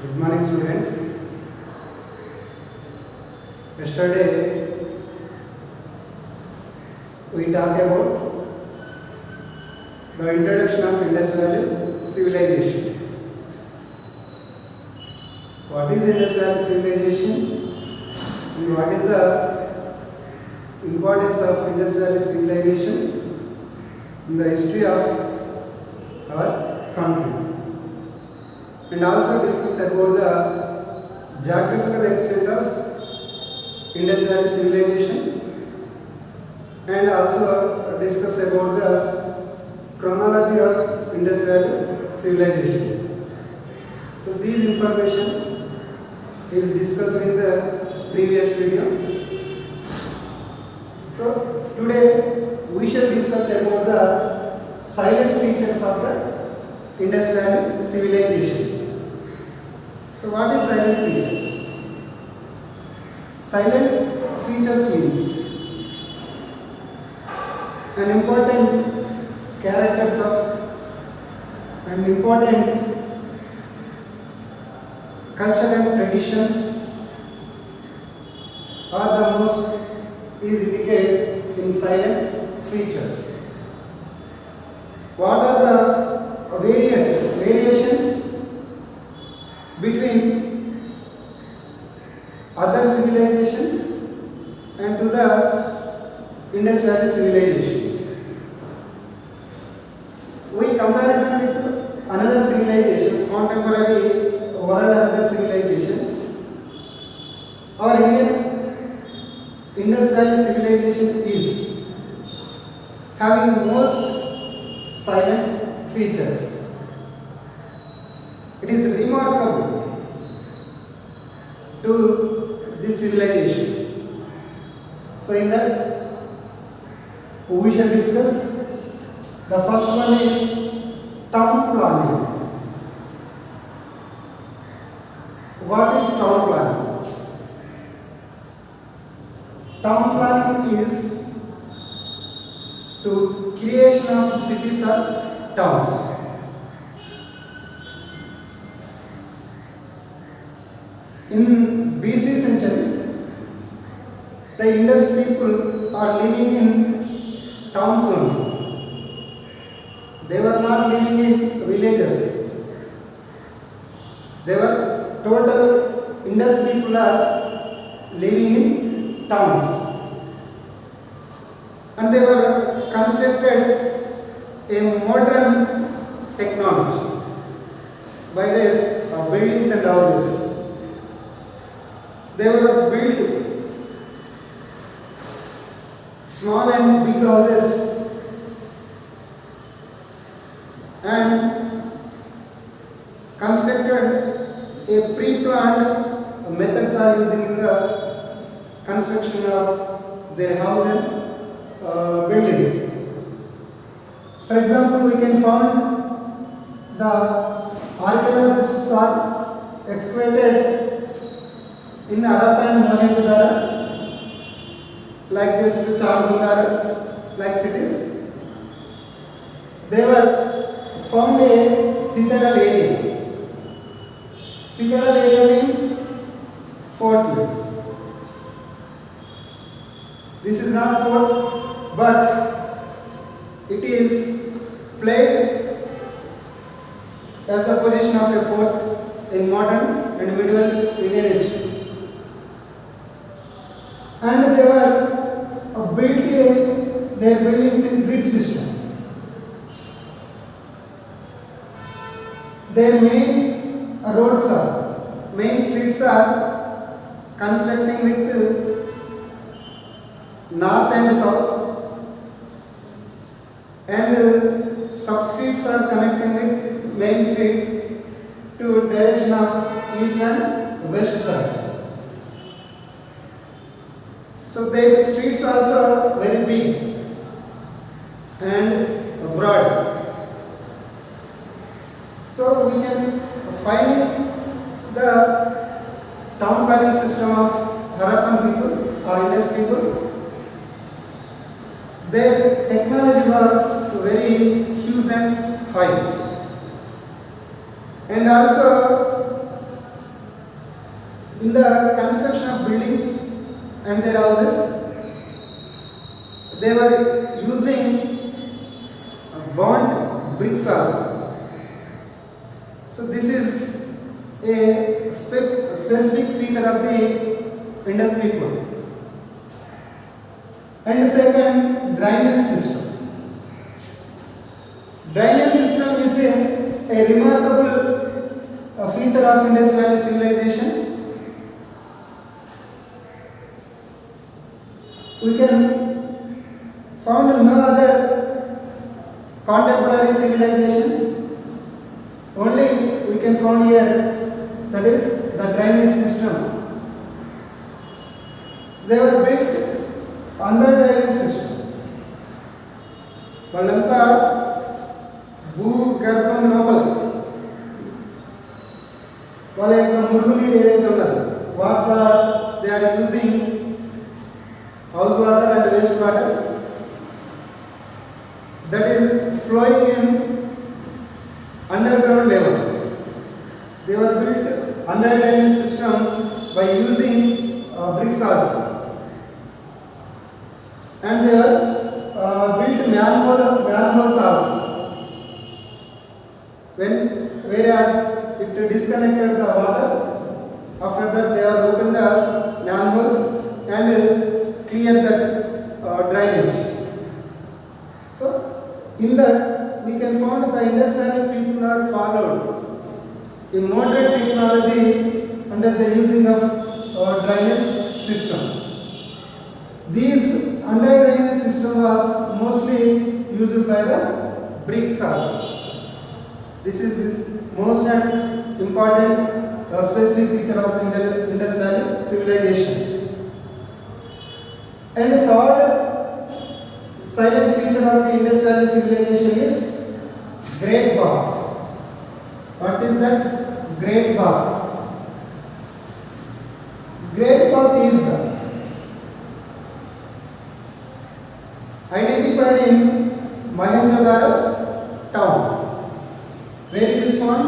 Good morning, students. Yesterday we talked about the introduction of Indus Valley civilization. What is Indus Valley civilization and what is the importance of Indus Valley civilization in the history of our country, and also discuss about the geographical extent of Indus Valley civilization, and also discuss about the chronology of Indus Valley civilization. So these information is discussed in the previous video. So today we shall discuss about the silent features of the Indus Valley civilization. So what is silent features? Silent features means an important characters of and important culture and traditions are the most is indicated in silent features. What are the variations between other civilizations and to the Indus Valley civilizations? We comparison with another civilizations, contemporary world other civilizations. Our Indian Indus Valley civilization is having most silent features. It is remarkable to this civilization. So in that we shall discuss. The first one is town planning. What is town planning? Town planning is to creation of cities or towns. In BC centuries, the Indus people are living in towns only. They were not living in villages. They were total Indus people are living in towns, and they were constructed a modern technology by their buildings and houses. They were built small and big houses, and constructed a pre-planned methods are using in the construction of their house and buildings. For example, we can find the archaeologists are excavated in Harappa and Mohenjo-daro, like this Chargungar, like cities. They were found a citadel area. Citadel area means fortress. This is not fort, but it is played as the position of a fort in modern and medieval Indian history. And they were built their buildings in grid system. Their main roads main streets are constructing with north and south, and sub streets are connecting with main street to direction of east and west side. So their streets are also very big and broad. So we can find the town planning system of Harappan people or Indus people. Their technology was very huge and high. And also In the construction of buildings and their houses, they were using burnt bricks also. So this is a specific feature of the Indus people. And the second, drainage system. Drainage system is a remarkable feature of Indus Valley civilization. We can found no other contemporary civilizations. Only we can find here, that is the drainage system. They were built under drainage system. వాళ్ళంతా భూగర్భం లోపల వాళ్ళ యొక్క మురుగునీరు ఏదైతే ఉన్నదో water they are using house water and waste water that is flowing in underground level. They were built under drainage system by using bricks also, and they were built manholes also. Whereas it disconnected the water, after that they have opened the manholes and clear that drainage. So in that we can find the Indus Valley people are followed in modern technology under the using of drainage system. These under drainage system was mostly used by the bricks also. This is most important specific feature of Indus Valley civilization. And the third silent feature of the Indus Valley civilization is Great Bath. What is that? Great Bath. Great Bath is identified in Mohenjo-daro town. Where it is found?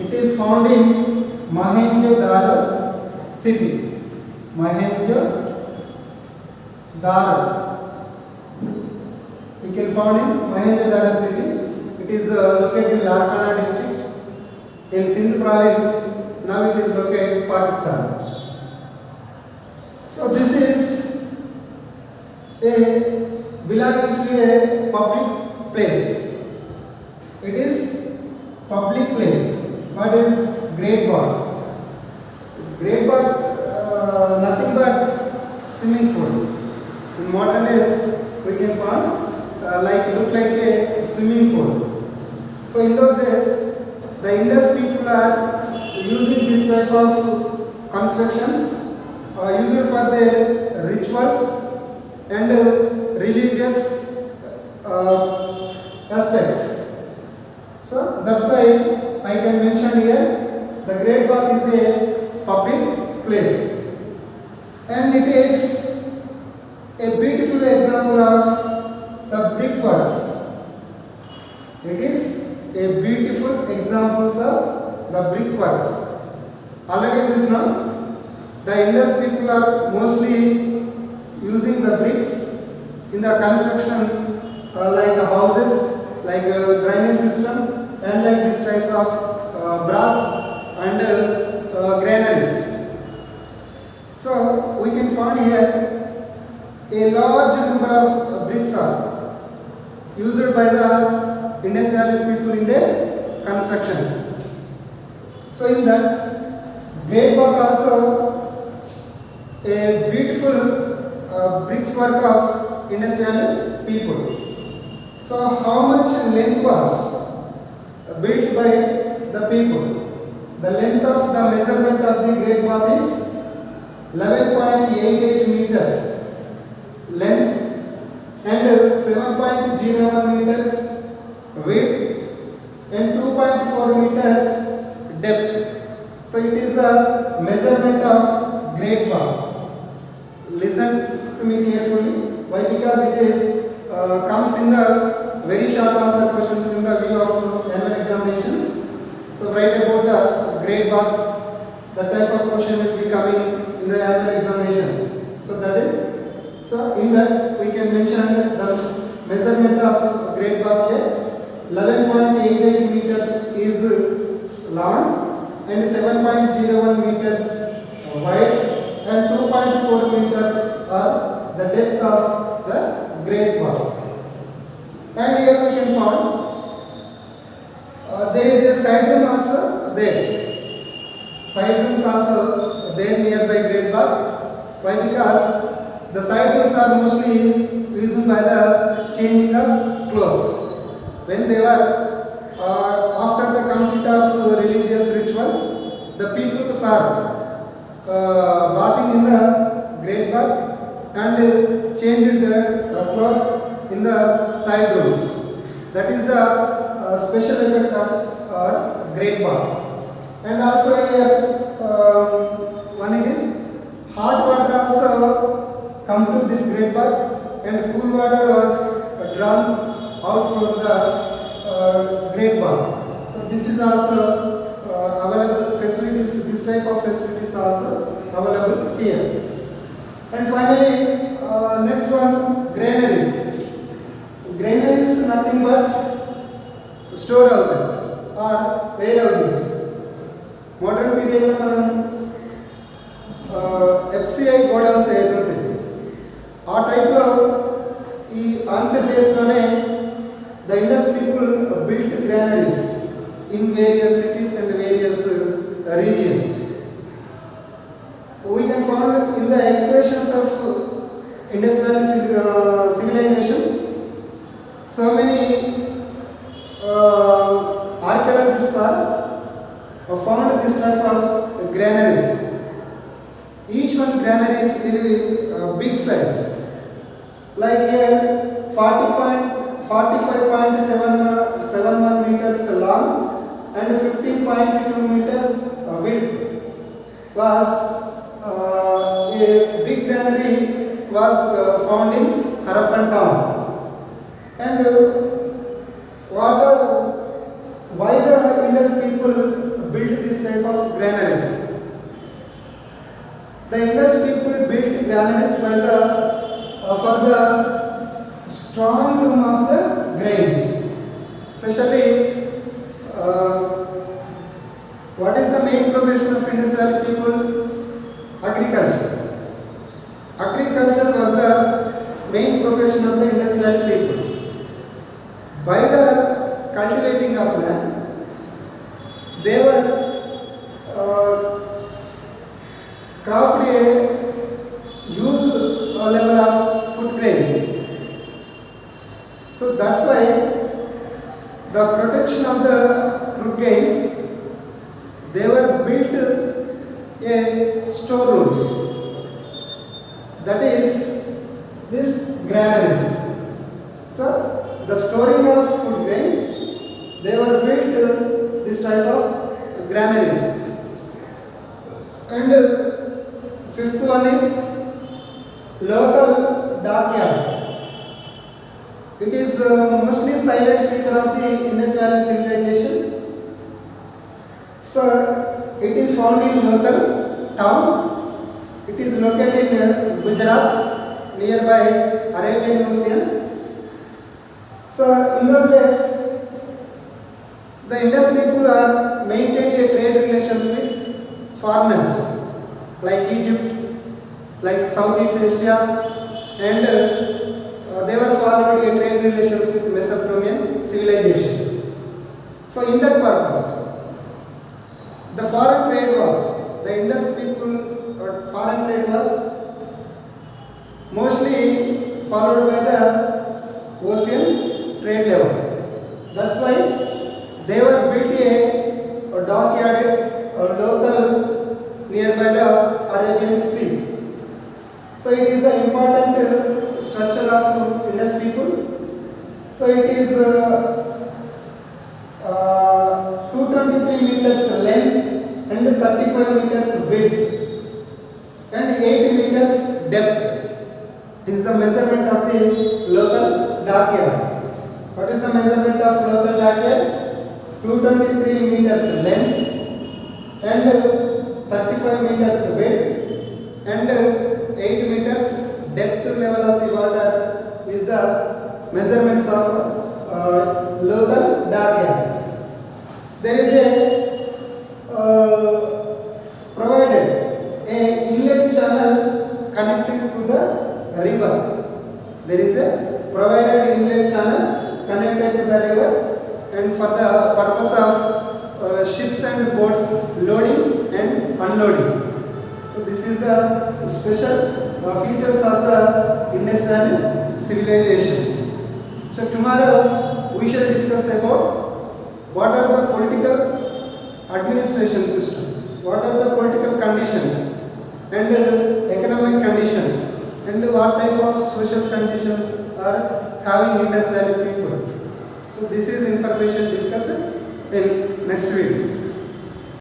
It is found in Mohenjo-daro city. Mohenjo-daro. You can find in Mohenjo-daro city. It is located in Larkana district in Sindh province. Now it is located in Pakistan. So this is belonging to a public place. It is public place. What is Great Bath? Great Bath, nothing but swimming pool. In modern days, we can find look like a swimming pool. So in those days, the Indus people are using this type of constructions used for their rituals and religious aspects. So that's why I can mention here the Great Bath is a public place, and it is a beautiful example of the brickworks. It is a beautiful examples of the brickworks. Already this now, the Indus people are mostly using the bricks in the construction, like houses, like drainage system, and like this type of brass and granaries. So we can find here a large number of bricks are used by the Indus Valley people in their constructions. So in that, Great Bath also a beautiful bricks work of Indus Valley people. So how much length was built by the people? The length of the measurement of the Great Bath is 11.88 meters length and 7.01 meters width and 2.4 meters depth. So it is the measurement of Great Bath. Listen to me carefully. Why? Because it is comes in the very short answer questions in the view of annual examinations. So write about the Great Bath that type of question will be coming in the annual examinations. So that is, so in that we can mention the measurement of great bath here. 11.88 meters is long and 7.01 meters wide and 2.4 meters are the depth of the great bath. And here we can find there is a side room also there. Side rooms also there nearby great bath. Why? Because the side rooms are mostly used by the changing of clothes. When they were after the complete of religious rituals, the people are bathing in the great bath and changed their clothes in the side rooms. That is the special effect of great bath. And also here one it is hot water also come to this great bath and cool water was drawn out from the great bath. So this is also available facilities. This type of facilities are also available here. And finally, next one, granaries. Granaries is nothing but storehouses or warehouses. Modern period FCI godowns ఏదైతే ఆ టైప్లో ఈ answer డేస్లోనే the Indus people built granaries in various cities and various regions. We can find in the excavations of Indus Valley civilization so many archaeologists are found this type of granaries. Each one granary is big size. Like here 45.71 meters long and 15.2 meters width was a big granary was found in Harappan town. And why the Indus people built this type of granaries? The Indus people built granaries for the strong room of the grains. Especially, what is the main profession of Indus Valley people? Agriculture. Agriculture was the main profession of the Indus Valley people. By the cultivating of land, they were cropped a huge level of food grains. So that's why the protection of the fruit grains, they were built a storerooms. That is this granaries. So the storing of food grains, they were built this type of granaries. And fifth one is local dockyard. It is mostly silent feature of the Indus Valley civilization. So it is found in local town. It is located in Gujarat, nearby Arabian Ocean. So in those days, the Indus people are maintained a trade relations with foreigners like Egypt, like Southeast Asia, and they were followed a trade relations with Mesopotamian civilization. So in that purpose, the foreign trade was, the Indus people foreign trade was mostly followed by the ocean trade level. That's why they were built a dockyard or local nearby the Arabian Sea. So it is the important structure of Indus people. So it is 223 meters length and 35 meters width and 8 meters depth. Is the measurement of the local dockyard. What is the measurement of local dockyard? 223 meters length and 35 meters width and 8 meters depth level of the water is the measurements of local Darya. There is a provided a inlet channel connected to the river. There is a provided inlet channel connected to the river, and for the purpose of ships and boats loading and unloading. So this is the special features of the Indus Valley civilizations. So tomorrow we shall discuss about what are the political administration system, what are the political conditions and economic conditions, and what type of social conditions are having Indus Valley people. So this is information discussed in next week.